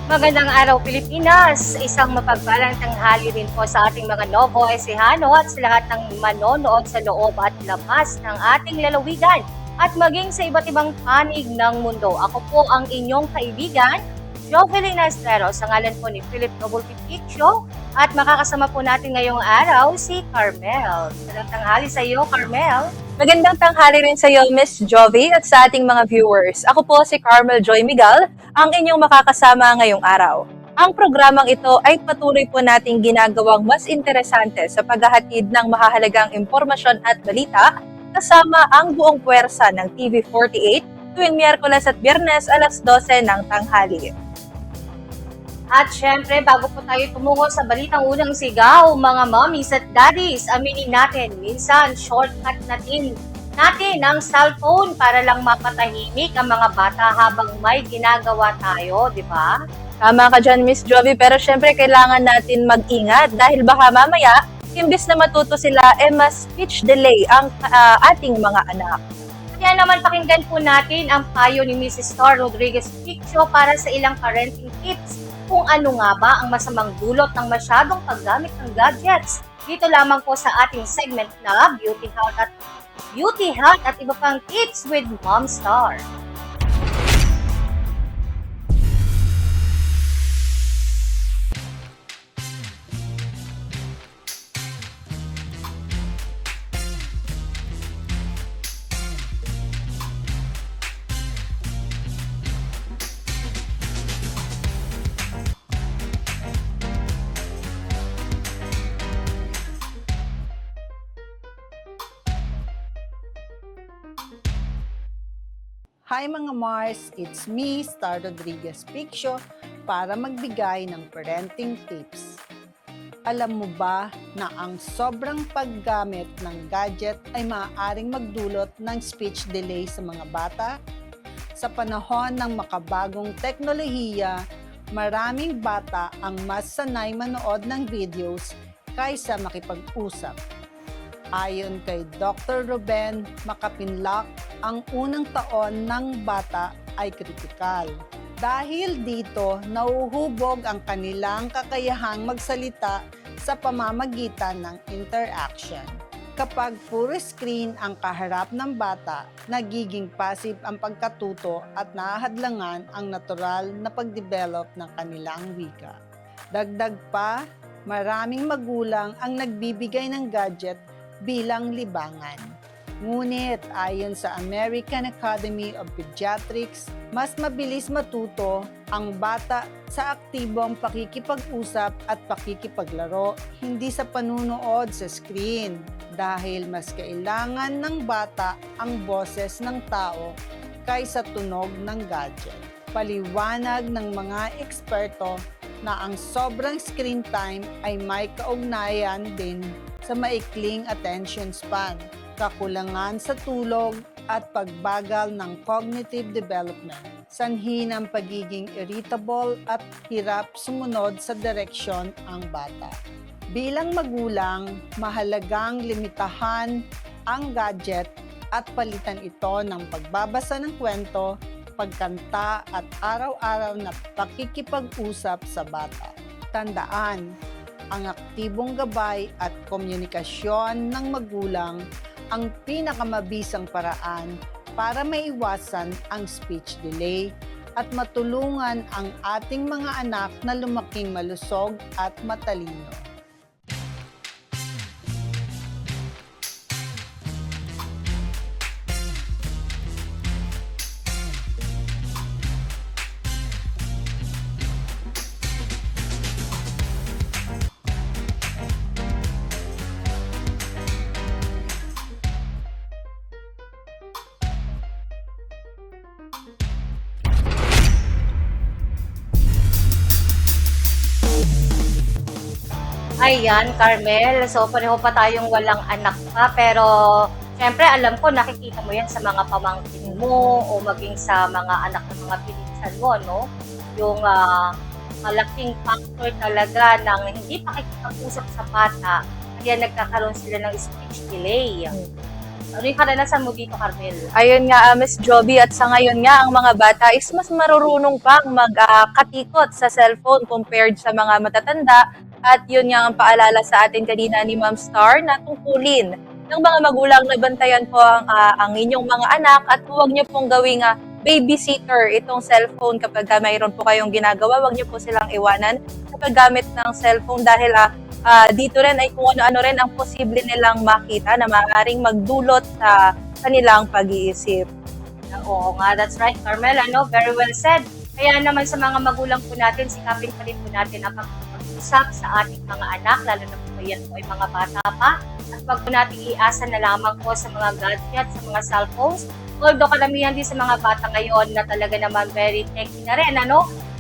Magandang araw Pilipinas! Isang mapagpalang tanghali rin po sa ating mga Novo Ecijano at sa lahat ng manonood sa loob at labas ng ating lalawigan at maging sa iba't ibang panig ng mundo. Ako po ang inyong kaibigan, Jovelina Estrero, sa ngalan po ni Philip Nobultipicio at makakasama po natin ngayong araw si Carmel. Magandang tanghali sa iyo, Carmel. Magandang tanghali rin sa iyo, Miss Jovi, at sa ating mga viewers. Ako po si Carmel Joy Miguel, ang inyong makakasama ngayong araw. Ang programang ito ay patuloy po nating ginagawang mas interesante sa paghahatid ng mahahalagang impormasyon at balita kasama ang buong puwersa ng TV48 tuwing Miyerkules at Biyernes alas 12 ng tanghali. At syempre, bago po tayo tumungo sa balitang unang sigaw, mga mommies at daddies, aminin natin, minsan shortcut natin ang cellphone para lang mapatahimik ang mga bata habang may ginagawa tayo, di ba? Tama ka dyan, Miss Jovi, pero syempre kailangan natin mag-ingat dahil baka mamaya, imbis na matuto sila, mas speech delay ang ating mga anak. Kaya naman pakinggan po natin ang payo ni Mrs. Star Rodriguez Piccio para sa ilang parenting tips kung ano nga ba ang masamang dulot ng masyadong paggamit ng gadgets. Dito lamang po sa ating segment na Beauty Health at iba pang tips with Mom Star. Hi mga Mars, it's me, Star Rodriguez Piccio, para magbigay ng parenting tips. Alam mo ba na ang sobrang paggamit ng gadget ay maaaring magdulot ng speech delay sa mga bata? Sa panahon ng makabagong teknolohiya, maraming bata ang mas sanay manood ng videos kaysa makipag-usap. Ayon kay Dr. Ruben Makapinlak, ang unang taon ng bata ay kritikal. Dahil dito, nauhubog ang kanilang kakayahang magsalita sa pamamagitan ng interaction. Kapag puro screen ang kaharap ng bata, nagiging passive ang pagkatuto at nahahadlangan ang natural na pagdevelop ng kanilang wika. Dagdag pa, maraming magulang ang nagbibigay ng gadget bilang libangan. Ngunit ayon sa American Academy of Pediatrics, mas mabilis matuto ang bata sa aktibong pakikipag-usap at pakikipaglaro, hindi sa panunood sa screen, dahil mas kailangan ng bata ang boses ng tao kaysa tunog ng gadget. Paliwanag ng mga eksperto na ang sobrang screen time ay may kaugnayan din sa maikling attention span, kakulangan sa tulog at pagbagal ng cognitive development, sanhi ng pagiging irritable at hirap sumunod sa direksyon ang bata. Bilang magulang, mahalagang limitahan ang gadget at palitan ito ng pagbabasa ng kwento, pagkanta at araw-araw na pakikipag-usap sa bata. Tandaan, ang aktibong gabay at komunikasyon ng magulang ang pinakamabisang paraan para maiwasan ang speech delay at matulungan ang ating mga anak na lumaking malusog at matalino. Ayan, Carmel. So, pareho pa tayong walang anak pa. Pero, syempre, alam ko, nakikita mo yan sa mga pamangkin mo o maging sa mga anak ng mga pinsan mo, no? Yung malaking factor talaga ng hindi pakikipag-usap sa bata, kaya nagkakaroon sila ng speech delay. Ano yung karanasan mo dito, Carmel? Ayun nga, Miss Joby, at sa ngayon nga, ang mga bata is mas marurunong pang magkatikot sa cellphone compared sa mga matatanda. At yun nga ang paalala sa atin kanina ni Ma'am Star na tungkulin ng mga magulang na bantayan po ang inyong mga anak at huwag niyo pong gawing babysitter itong cellphone kapag mayroon po kayong ginagawa. Huwag niyo po silang iwanan sa paggamit ng cellphone dahil dito rin ay kung ano-ano rin ang posible nilang makita na maaaring magdulot sa kanilang pag-iisip. Oo nga, that's right, Carmel. Very well said. Kaya naman sa mga magulang po natin, sikapin pa rin po natin ang pag-usap sa ating mga anak, lalo na po yan po ay mga bata pa. At wag po natin iasa na lamang po sa mga gadgets, sa mga cellphones. Although karamihan din sa mga bata ngayon na talaga naman very techy na rin,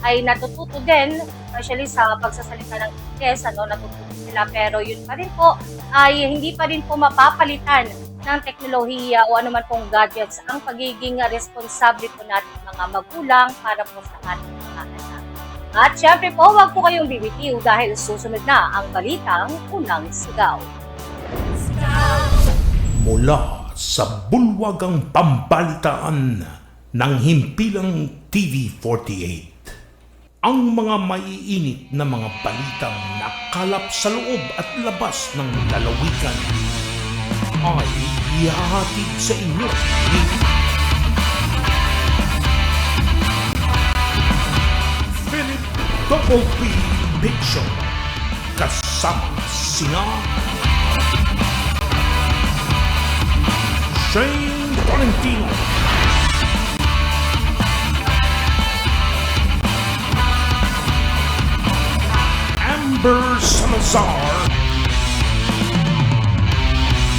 ay natututo din, especially sa pagsasalita ng Ingles, natututo sila. Pero yun pa rin po, ay hindi pa rin po mapapalitan ng teknolohiya o anuman pong gadgets ang pagiging responsable po natin mga magulang para po sa ating mga anak. At syempre po, wag po kayong bibitiw dahil susunod na ang balitang Unang Sigaw. Mula sa bulwagang pambalitaan ng himpilang TV48, ang mga maiinit na mga balitang nakalap sa loob at labas ng lalawigan ay ihahatid sa inyo ni Philip Double P. Picture kasama sina Shane Valentino, Amber Salazar.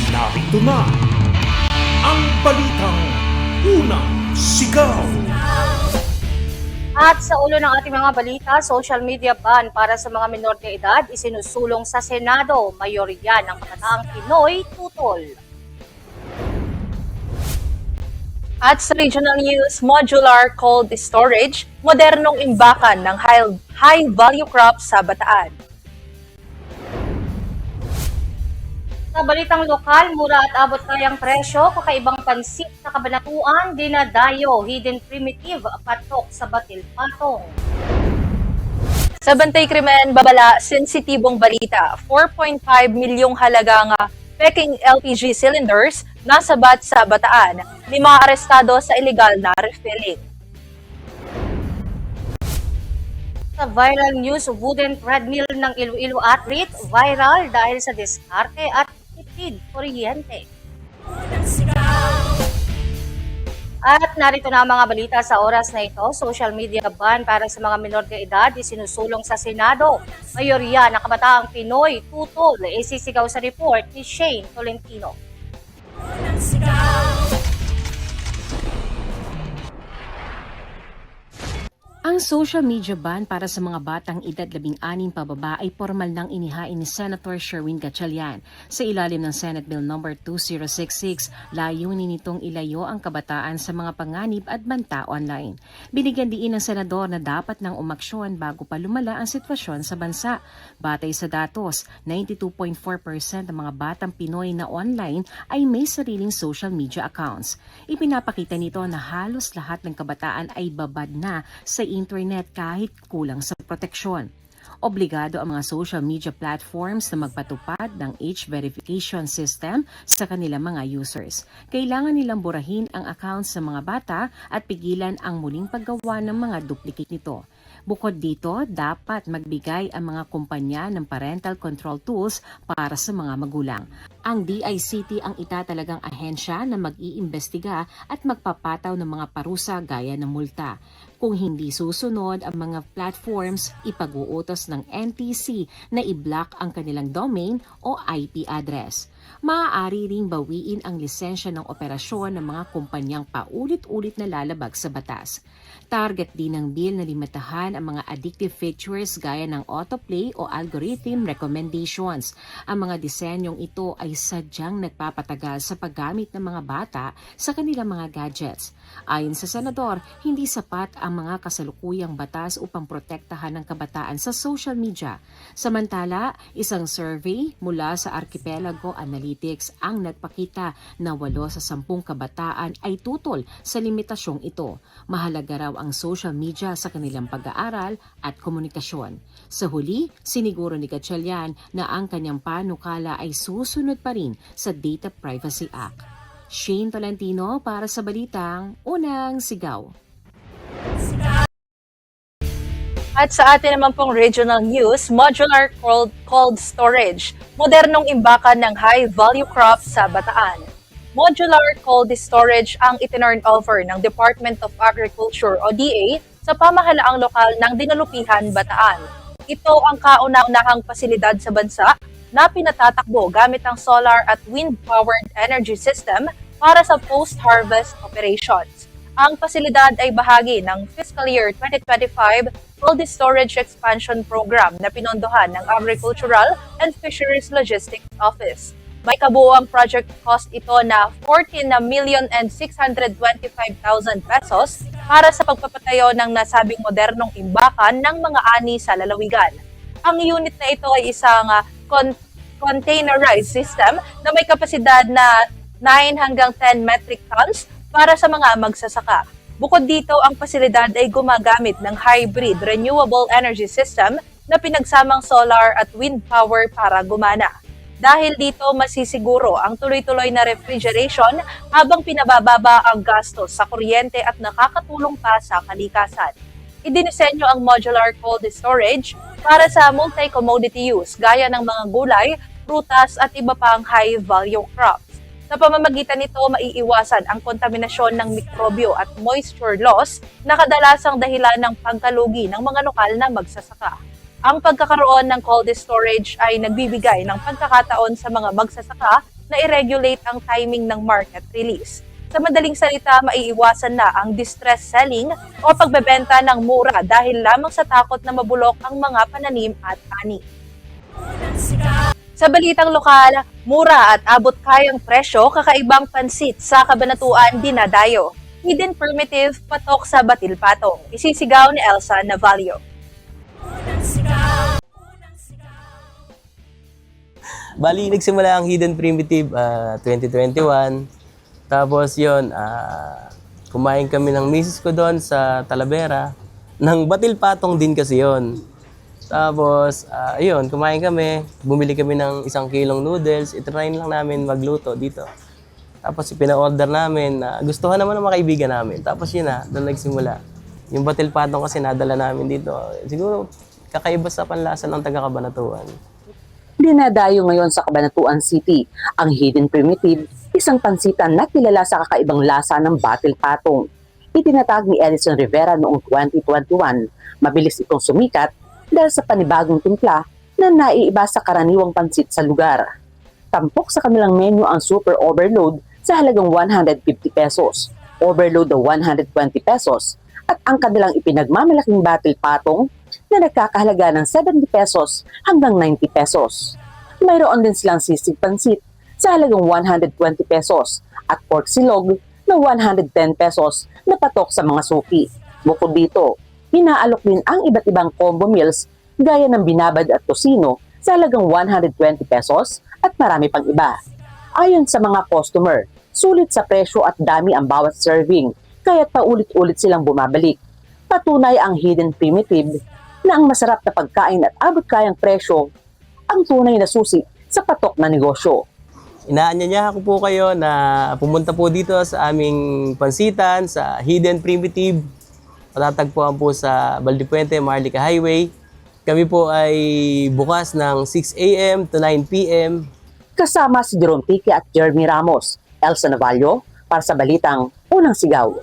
Narito na ang balitang Unang Sigaw. At sa ulo ng ating mga balita, social media ban para sa mga minor de edad isinusulong sa Senado. Mayorya ng kabataang Pinoy tutol. At sa regional news, modular cold storage, modernong imbakan ng high-value crops sa Bataan. Sa balitang lokal, mura at abot kayang presyo, kakaibang pansit sa Kabanatuan, dinadayo, hidden primitive, patok sa Batil Patong. Sa Bantay Krimen, babala, sensitibong balita, 4.5 milyong halagang peking LPG cylinders nasabat sa Bataan. 5 arestado sa illegal na refilling. Sa viral news, wooden treadmill ng Iloilo athlete, viral dahil sa diskarte at tipid kuryente. At narito na ang mga balita sa oras na ito. Social media ban para sa mga minor de edad isinusulong sa Senado. Mayorya ng kabataang Pinoy tutol, isisigaw sa report ni Shane Tolentino. Ang social media ban para sa mga batang edad 16 pababa ay formal nang inihain ni Senator Sherwin Gatchalian sa ilalim ng Senate Bill No. 2066. Layunin nitong ilayo ang kabataan sa mga panganib at banta online. Binigyan diin ng senador na dapat nang umaksyon bago pa lumala ang sitwasyon sa bansa. Batay sa datos, 92.4% ng mga batang Pinoy na online ay may sariling social media accounts. Ipinapakita nito na halos lahat ng kabataan ay babad na sa internet kahit kulang sa proteksyon. Obligado ang mga social media platforms na magpatupad ng age verification system sa kanilang mga users. Kailangan nilang burahin ang accounts ng mga bata at pigilan ang muling paggawa ng mga duplicate nito. Bukod dito, dapat magbigay ang mga kumpanya ng parental control tools para sa mga magulang. Ang DICT ang itatalagang ahensya na mag-iimbestiga at magpapataw ng mga parusa gaya ng multa. Kung hindi susunod ang mga platforms, ipag-uutos ng NTC na i-block ang kanilang domain o IP address. Maaari ring bawiin ang lisensya ng operasyon ng mga kumpanyang paulit-ulit na lalabag sa batas. Target din ng bill na limitahan ang mga addictive features gaya ng autoplay o algorithm recommendations. Ang mga disenyong ito ay sadyang nagpapatagal sa paggamit ng mga bata sa kanilang mga gadgets. Ayon sa senador, hindi sapat ang mga kasalukuyang batas upang protektahan ng kabataan sa social media. Samantala, isang survey mula sa Archipelago Analytics ang nagpakita na 8 sa 10 kabataan ay tutol sa limitasyong ito. Mahalaga raw ang social media sa kanilang pag-aaral at komunikasyon. Sa huli, siniguro ni Gatchalian na ang kanyang panukala ay susunod pa rin sa Data Privacy Act. Shane Tolentino para sa Balitang Unang Sigaw. At sa atin naman pong regional news, modular cold storage, modernong imbakan ng high-value crops sa Bataan. Modular cold storage ang itinurn over ng Department of Agriculture o DA sa pamahalaang lokal ng Dinalupihan, Bataan. Ito ang kauna-unahang pasilidad sa bansa na pinatatakbo gamit ang solar at wind-powered energy system para sa post-harvest operations. Ang pasilidad ay bahagi ng Fiscal Year 2025 Cold Storage Expansion Program na pinondohan ng Agricultural and Fisheries Logistics Office. May kabuuang project cost ito na 14,625,000 pesos para sa pagpapatayo ng nasabing modernong imbakan ng mga ani sa lalawigan. Ang unit na ito ay isang containerized system na may kapasidad na 9 hanggang 10 metric tons para sa mga magsasaka. Bukod dito, ang pasilidad ay gumagamit ng hybrid renewable energy system na pinagsamang solar at wind power para gumana. Dahil dito, masisiguro ang tuloy-tuloy na refrigeration habang pinabababa ang gastos sa kuryente at nakakatulong pa sa kalikasan. Idinisenyo ang modular cold storage para sa multi-commodity use gaya ng mga gulay, prutas at iba pang high-value crops. Sa pamamagitan nito, maiiwasan ang kontaminasyon ng mikrobyo at moisture loss na kadalasang dahilan ng pagkalugi ng mga lokal na magsasaka. Ang pagkakaroon ng cold storage ay nagbibigay ng pagkakataon sa mga magsasaka na i-regulate ang timing ng market release. Sa madaling salita, maiiwasan na ang distress selling o pagbebenta ng mura dahil lamang sa takot na mabulok ang mga pananim at ani. Sa balitang lokal, mura at abot-kayang presyo, kakaibang pansit sa Cabanatuan, dinadayo. Hidden primitive, patok sa batil-patong. Isisigaw ni Elsa Navalio. Bali, nagsimula ang Hidden Primitive 2021. Tapos yun, kumain kami ng misis ko doon sa Talavera. Nang batil-patong din kasi yun. Tapos, ayun, kumain kami. Bumili kami ng 1 kilong noodles. Itrain lang namin magluto dito. Tapos, pina-order namin. Gustuhan naman ng mga kaibigan namin. Tapos, yun na, doon nagsimula. Yung batil patong kasi nadala namin dito. Siguro, kakaiba sa panlasa ng taga-Cabanatuan. Dinadayo ngayon sa Cabanatuan City ang Hidden Primitive, isang pansitan na kilala sa kakaibang lasa ng batil patong. Itinatag ni Edison Rivera noong 2021. Mabilis itong sumikat dahil sa panibagong timpla na naiiba sa karaniwang pansit sa lugar. Tampok sa kanilang menu ang Super Overload sa halagang 150 pesos, Overload na 120 pesos, at ang kanilang ipinagmamalaking batil patong na nagkakahalaga ng 70 pesos hanggang 90 pesos. Mayroon din silang sisig pansit sa halagang 120 pesos at pork silog na 110 pesos na patok sa mga suki. Bukod dito, inaalok din ang iba't ibang combo meals gaya ng binabad at tosino sa halagang 120 pesos at marami pang iba. Ayon sa mga customer, sulit sa presyo at dami ang bawat serving, kaya't paulit-ulit silang bumabalik. Patunay ang Hidden Primitive na ang masarap na pagkain at abot-kayang presyo ang tunay na susi sa patok na negosyo. Inaanyaya ko po kayo na pumunta po dito sa aming pansitan sa Hidden Primitive. Matatagpuan po sa Valdepuente, Marlica Highway. Kami po ay bukas ng 6 a.m. to 9 p.m. Kasama si Jerome Tique at Jeremy Ramos, Elsa Navalio, para sa Balitang Unang Sigaw.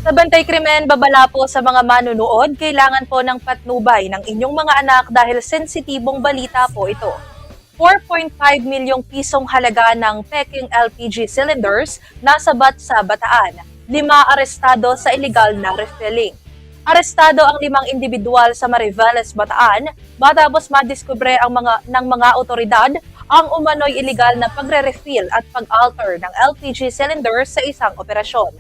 Sa Bantay Krimen, babala po sa mga manunood, kailangan po ng patnubay ng inyong mga anak dahil sensitibong balita po ito. 4.5 milyong pisong halaga ng peking LPG cylinders nasabat sa Bataan. 5 arestado sa illegal na refilling. Arestado ang 5 individual sa Mariveles, Bataan matapos madiskubre ng mga otoridad ang umano'y iligal na pagre-refill at pag-alter ng LPG cylinder sa isang operasyon.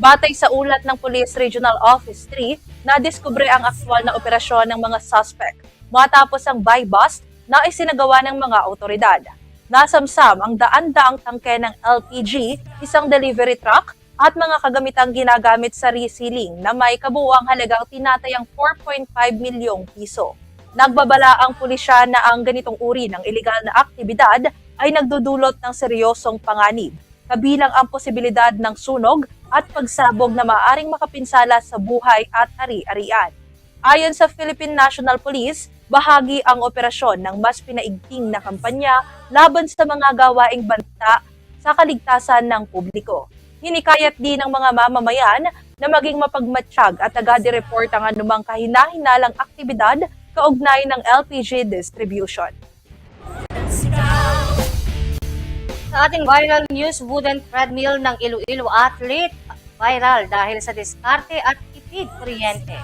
Batay sa ulat ng Police Regional Office 3, nadiskubre ang aktwal na operasyon ng mga suspect matapos ang buy-bust na isinagawa ng mga otoridad. Nasamsam ang daan-daang tangke ng LPG, isang delivery truck, at mga kagamitang ginagamit sa resealing na may kabuuang halagang tinatayang 4.5 milyong piso. Nagbabala ang pulisya na ang ganitong uri ng ilegal na aktibidad ay nagdudulot ng seryosong panganib, kabilang ang posibilidad ng sunog at pagsabog na maaaring makapinsala sa buhay at ari-arian. Ayon sa Philippine National Police, bahagi ang operasyon ng mas pinaigting na kampanya laban sa mga gawaing banta sa kaligtasan ng publiko. Hinikayat din ng mga mamamayan na maging mapagmatsyag at agad i-report ang anumang kahina-hinalang aktibidad kaugnay ng LPG distribution. Sa ating viral news, wooden treadmill ng Iloilo athlete viral dahil sa diskarte at tipid kuryente.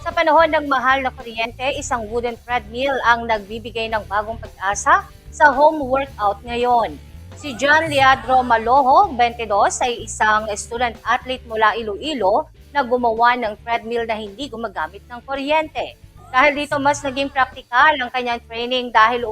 Sa panahon ng mahal na kuryente, isang wooden treadmill ang nagbibigay ng bagong pag-asa sa home workout ngayon. Si John Leandro Maloho, 22, ay isang student athlete mula Iloilo na gumawa ng treadmill na hindi gumagamit ng kuryente. Dahil dito mas naging praktikal ang kanyang training dahil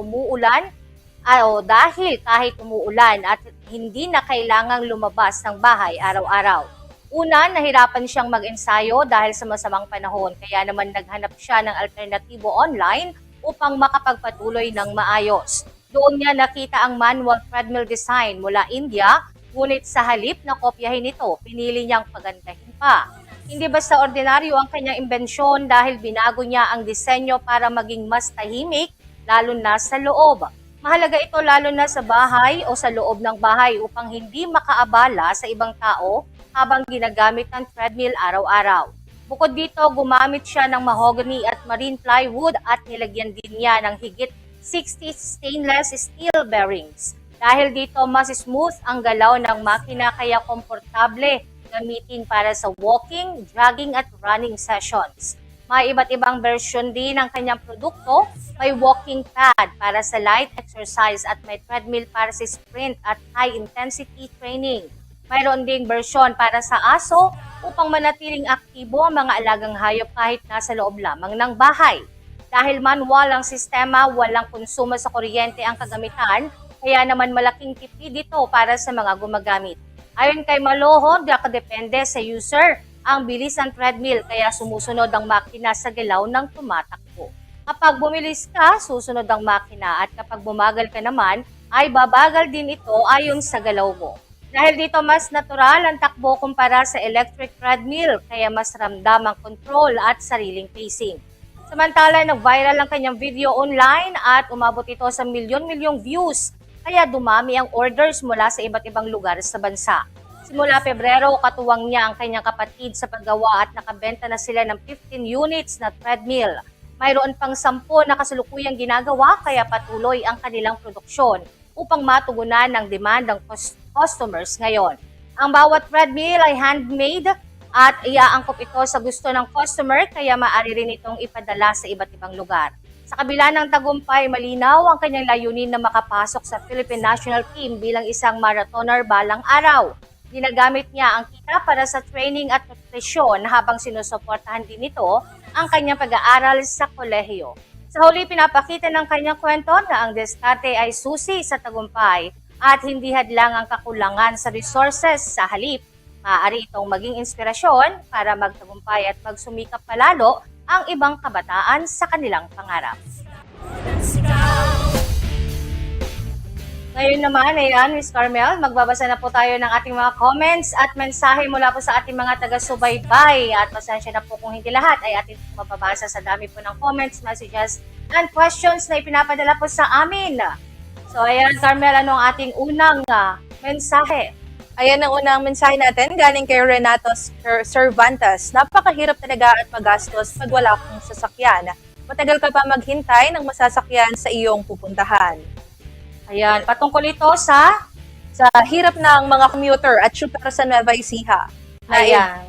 kahit umuulan at hindi na kailangang lumabas ng bahay araw-araw. Una, nahirapan siyang mag-ensayo dahil sa masamang panahon, kaya naman naghanap siya ng alternatibo online upang makapagpatuloy ng maayos. Doon niya nakita ang manual treadmill design mula India, ngunit sa halip na kopyahin ito, pinili niyang pagandahin pa. Hindi basta ordinaryo ang kanyang imbensyon dahil binago niya ang disenyo para maging mas tahimik, lalo na sa loob. Mahalaga ito lalo na sa bahay o sa loob ng bahay upang hindi makaabala sa ibang tao habang ginagamit ang treadmill araw-araw. Bukod dito, gumamit siya ng mahogany at marine plywood at nilagyan din niya ng higit 60 stainless steel bearings. Dahil dito, mas smooth ang galaw ng makina kaya komportable gamitin para sa walking, jogging at running sessions. May iba't ibang version din ng kanyang produkto. May walking pad para sa light exercise at may treadmill para sa sprint at high-intensity training. Mayroon ding version para sa aso upang manatiling aktibo ang mga alagang hayop kahit nasa loob lamang ng bahay. Dahil manual ang sistema, walang konsumo sa kuryente ang kagamitan, kaya naman malaking tipid dito para sa mga gumagamit. Ayon kay Maloho, nakadepende sa user ang bilis ng treadmill kaya sumusunod ang makina sa galaw ng tumatakbo. Kapag bumilis ka, susunod ang makina at kapag bumagal ka naman, ay babagal din ito ayon sa galaw mo. Dahil dito mas natural ang takbo kumpara sa electric treadmill kaya mas ramdam ang control at sariling pacing. Samantala, nag-viral ang kanyang video online at umabot ito sa milyon-milyong views, kaya dumami ang orders mula sa iba't ibang lugar sa bansa. Simula Pebrero, katuwang niya ang kanyang kapatid sa paggawa at nakabenta na sila ng 15 units na treadmill. Mayroon pang 10 na kasalukuyang ginagawa kaya patuloy ang kanilang produksyon upang matugunan ng demand ng customers ngayon. Ang bawat treadmill ay handmade at iaangkop ito sa gusto ng customer kaya maaari rin itong ipadala sa iba't ibang lugar. Sa kabila ng tagumpay, malinaw ang kanyang layunin na makapasok sa Philippine National Team bilang isang marathoner balang araw. Ginagamit niya ang kita para sa training at nutrisyon habang sinusuportahan din ito ang kanyang pag-aaral sa kolehiyo. Sa huli, pinapakita ng kanyang kwento na ang diskarte ay susi sa tagumpay at hindi hadlang ang kakulangan sa resources. Sa halip, maaari itong maging inspirasyon para magtagumpay at magsumikap palalo ang ibang kabataan sa kanilang pangarap. Ngayon naman, ayan, Ms. Carmel, magbabasa na po tayo ng ating mga comments at mensahe mula po sa ating mga taga-subaybay. At pasensya na po kung hindi lahat ay ating mababasa sa dami po ng comments, messages, and questions na ipinapadala po sa amin. So ayan, Carmel, ano ang ating unang mensahe? Ayan ang unang mensahe natin galing kay Renato Cervantes. Napakahirap talaga at magastos pag wala kang sasakyan. Matagal ka pa maghintay ng masasakyan sa iyong pupuntahan. Ayan, patungkol ito sa Sa hirap ng mga commuter at syuper sa Nueva Ecija. ayan.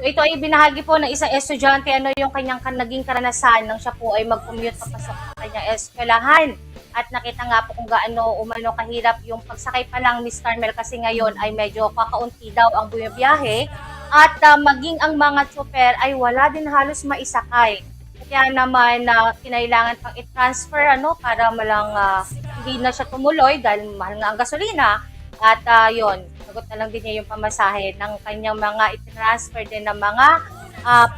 So ito ay binahagi po ng isang estudyante ano yung kanyang naging karanasan nang siya po ay mag-commute papasok sa kanyang eskwelahan. At nakita nga po kung gaano umano kahirap yung pagsakay pa lang, Miss Carmel, kasi ngayon ay medyo kakaunti daw ang bumibiyahe. At maging ang mga tsoper ay wala din halos maisakay. Kaya naman kinailangan pang i-transfer para malang hindi na siya tumuloy dahil mahal nga ang gasolina. At yun, sagot na lang din niya yung pamasahe ng kanyang mga i-transfer din ng mga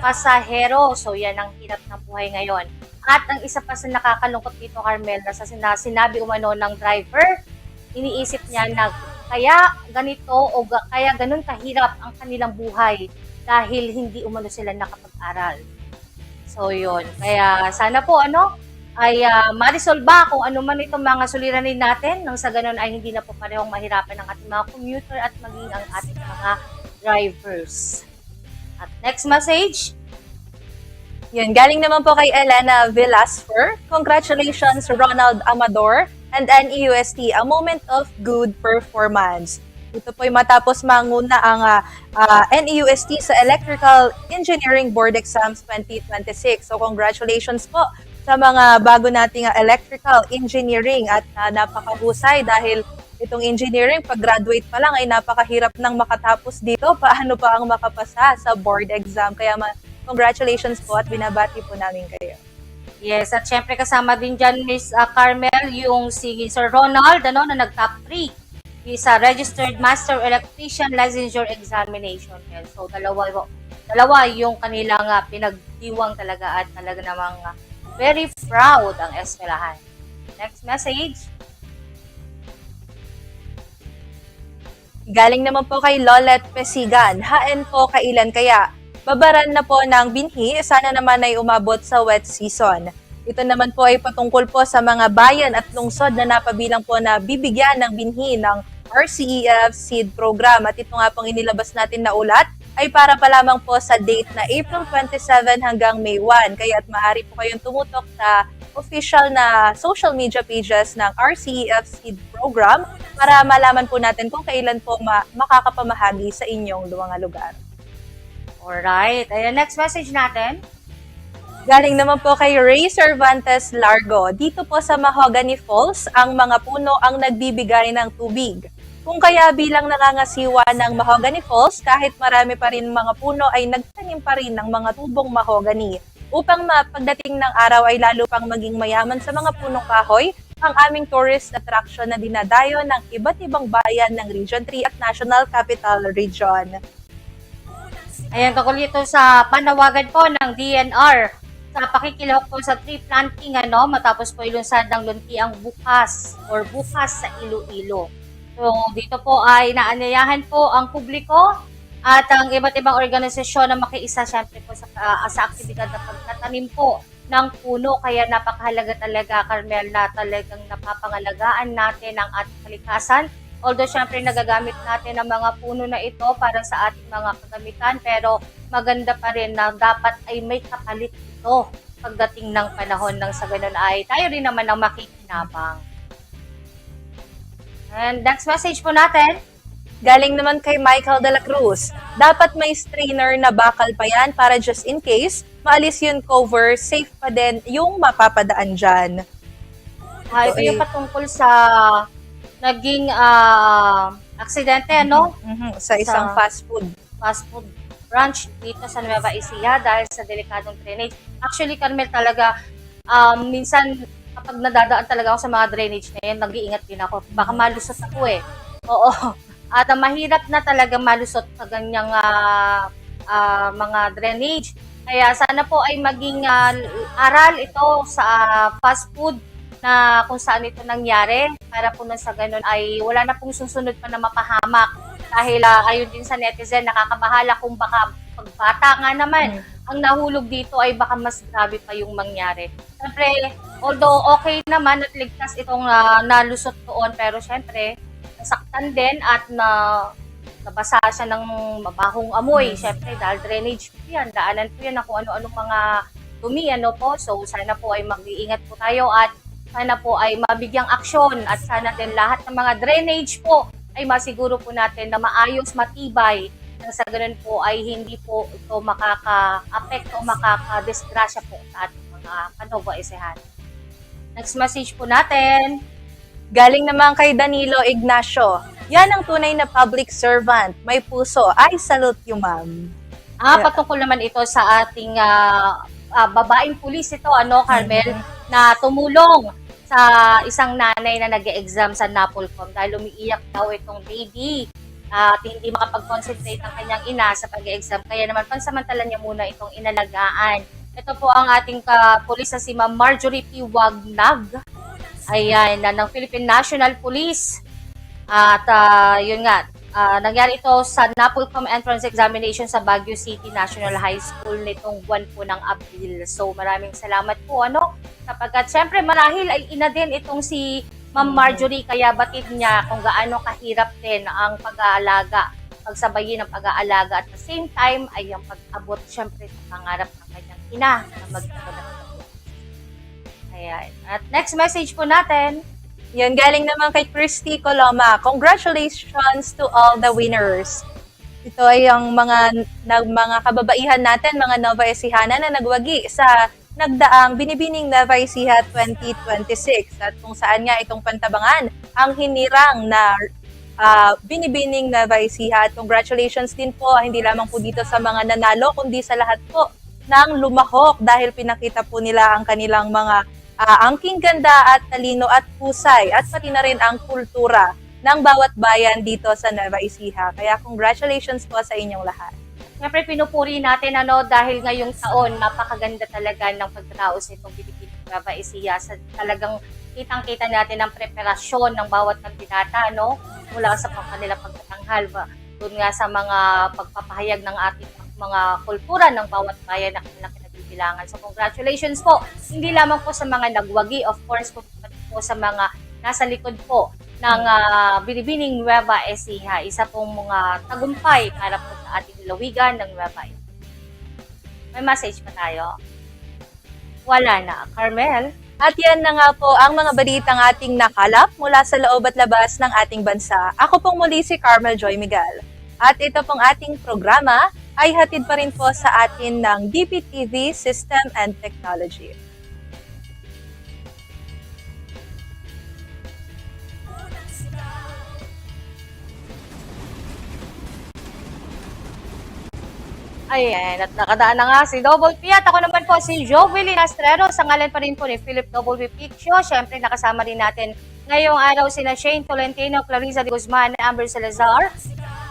pasahero. So yan ang hirap ng buhay ngayon. At ang isa pa sa nakakalungkot dito, Carmel, na sinabi umano ng driver, iniisip niya na kaya ganito o kaya ganun kahirap ang kanilang buhay dahil hindi umano sila nakapag-aral. So yun, kaya sana po ay marisolba kung ano man itong mga suliranin natin nang sa ganun ay hindi na po parehong mahirapan ang ating mga commuter at maging ang ating mga drivers. At next message. Yun, galing naman po kay Elena Velasfer. Congratulations, Ronald Amador and NEUST, a moment of good performance. Ito po'y matapos manguna ang NEUST sa Electrical Engineering Board Exams 2026. So congratulations po sa mga bago nating electrical engineering at napakahusay dahil itong engineering, pag-graduate pa lang ay napakahirap nang makatapos dito. Paano pa ang makapasa sa board exam? Kaya congratulations po at binabati po namin kayo. Yes, at syempre kasama din dyan, Miss Carmel, yung si Sir Ronald, na nag-top 3. He's a registered master electrician licensure examination. Yan. So, dalawa yung kanilang pinagdiwang talaga at talaga namang very proud ang eskwelahan. Next message. Galing naman po kay Lolet Pesigan. Haen po kailan kaya? Babaran na po ng binhi, sana naman ay umabot sa wet season. Ito naman po ay patungkol po sa mga bayan at lungsod na napabilang po na bibigyan ng binhi ng RCEF Seed Program. At ito nga pong inilabas natin na ulat ay para pa lamang po sa date na April 27 hanggang May 1. Kaya't maaari po kayong tumutok sa official na social media pages ng RCEF Seed Program para malaman po natin kung kailan po makakapamahagi sa inyong mga lugar. Alright. Ayan, next message natin. Galing naman po kay Ray Cervantes Largo. Dito po sa Mahogany Falls, ang mga puno ang nagbibigay ng tubig. Kung kaya bilang nangangasiwa ng Mahogany Falls, kahit marami pa rin mga puno ay nagtanim pa rin ng mga tubong mahogany. Upang pagdating ng araw ay lalo pang maging mayaman sa mga punong kahoy, ang aming tourist attraction na dinadayo ng iba't ibang bayan ng Region 3 at National Capital Region. Ayan, tungkol ito sa panawagan po ng DNR sa pakikilahok po sa tree planting matapos po ilunsad ng luntiang bukas sa Iloilo. So dito po ay naanyayahan po ang publiko at ang iba't ibang organisasyon na makiisa syempre po sa aktibidad na pagtatanim po ng puno. Kaya napakahalaga talaga, Carmel, na talagang napapangalagaan natin ang ating kalikasan. Although, syempre, nagagamit natin ang mga puno na ito para sa ating mga kagamitan, pero maganda pa rin na dapat ay may kapalit ito pagdating ng panahon nang sa ganun ay tayo rin naman ang makikinabang. And next message po natin. Galing naman kay Michael de la Cruz. Dapat may strainer na bakal pa yan para just in case, maalis yung cover, safe pa din yung mapapadaan dyan. Ito yung patungkol sa naging aksidente, Sa isang fast food branch dito sa Nueva Ecija dahil sa delikadong drainage. Actually, Carmel, talaga, minsan kapag nadadaan talaga ako sa mga drainage na yun, nag-iingat din ako. Baka malusot ako eh. Oo. At mahirap na talaga malusot sa ganyang mga drainage. Kaya sana po ay maging aral ito sa fast food na kung saan ito nangyari para po sa ganun ay wala na pong susunod pa na mapahamak. Dahil ayon din sa netizen, nakakabahala kung baka pagbata nga naman ang nahulog dito ay baka mas grabe pa yung mangyari. Siyempre, although okay naman at ligtas itong nalusot doon, pero siyempre, nasaktan din at nabasa siya ng mabahong amoy. Siyempre, dahil drainage po yan, daanan po yan na kung ano-anong mga dumi, po. So, sana po ay mag-iingat po tayo at sana po ay mabigyang aksyon at sana din lahat ng mga drainage po ay masiguro po natin na maayos, matibay nang sa ganun po ay hindi po ito makaka-apekto o makaka-disgrasya po sa ating mga Kanovo Ecijano. Next message po natin. Galing naman kay Danilo Ignacio. Yan ang tunay na public servant. May puso. I salute you, ma'am. Patungkol naman ito sa ating babaeng pulis ito, Carmel, na tumulong sa isang nanay na nag-exam sa NAPOLCOM dahil umiiyak daw itong baby at hindi makapag-concentrate ang kanyang ina sa pag-exam. Kaya naman pansamantala niya muna itong inalagaan. Ito po ang ating pulis na si Ma'am Marjorie P. Wagnag. Ayan, ng Philippine National Police. At yun nga, nangyari ito sa NAPOLCOM entrance examination sa Baguio City National High School nitong buwan po ng Abril. So maraming salamat po, sapagkat syempre marahil ay ina din itong si Ma'am Marjorie, kaya batid niya kung gaano kahirap din ang pag-aalaga, pagsabayin ng pag-aalaga at the same time ay ang pag-abot syempre sa pangarap ng kanyang ina na magkaroon. Ayan. At next message po natin. Yan, galing naman kay Christy Coloma. Congratulations to all the winners. Ito ay ang mga kababaihan natin, mga Nova Ecijana na nagwagi sa nagdaang Binibining Nueva Ecija 2026 at kung saan nga itong pantabangan ang hinirang na Binibining Nueva Ecija. At congratulations din po, hindi lamang po dito sa mga nanalo, kundi sa lahat po ng lumahok dahil pinakita po nila ang kanilang mga angking ganda at talino at husay at pati na rin ang kultura ng bawat bayan dito sa Nueva Ecija. Kaya congratulations po sa inyong lahat. Siyempre pinupuri natin dahil ngayong taon napakaganda talaga ng pagdaos nitong Binibining Nueva Ecija. Talagang kitang-kita natin ang preparasyon ng bawat kandidata mula sa kanilang pagtatanghal doon nga sa mga pagpapahayag ng ating mga kultura ng bawat bayan na kanilang kailangan. So congratulations po, hindi lamang po sa mga nagwagi, of course po sa mga nasa likod po ng Binibining Nueva Ecija. Isa pong mga tagumpay para po sa ating lalawigan ng Nueva Ecija. May message pa tayo? Wala na. Carmel? At yan na nga po ang mga balitang ating nakalap mula sa loob at labas ng ating bansa. Ako pong muli si Carmel Joy Miguel. At ito pong ating programa ay hatid pa rin po sa atin ng DPTV System and Technology. Ayan, at nakadaan na nga si Double P. At ako naman po si Jovelyn Astrero. Sa ngalan pa rin po ni Philip W. Piccio. Siyempre, nakasama rin natin ngayong araw sina Shane Tolentino, Clarissa de Guzman, Amber Salazar,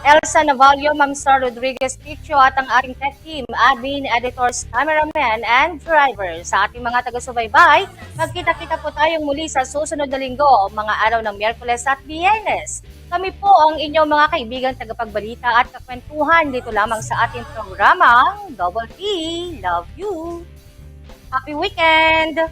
Elsa Navalio, Ma'am Star Rodriguez Piccio at ang ating tech team, admin, editors, cameraman, and driver. Sa ating mga taga-subaybay, magkita-kita po tayong muli sa susunod na linggo, mga araw ng Miyerkules at Biyernes. Kami po ang inyong mga kaibigang tagapagbalita at kakwentuhan dito lamang sa ating programang Double P. Love you! Happy weekend!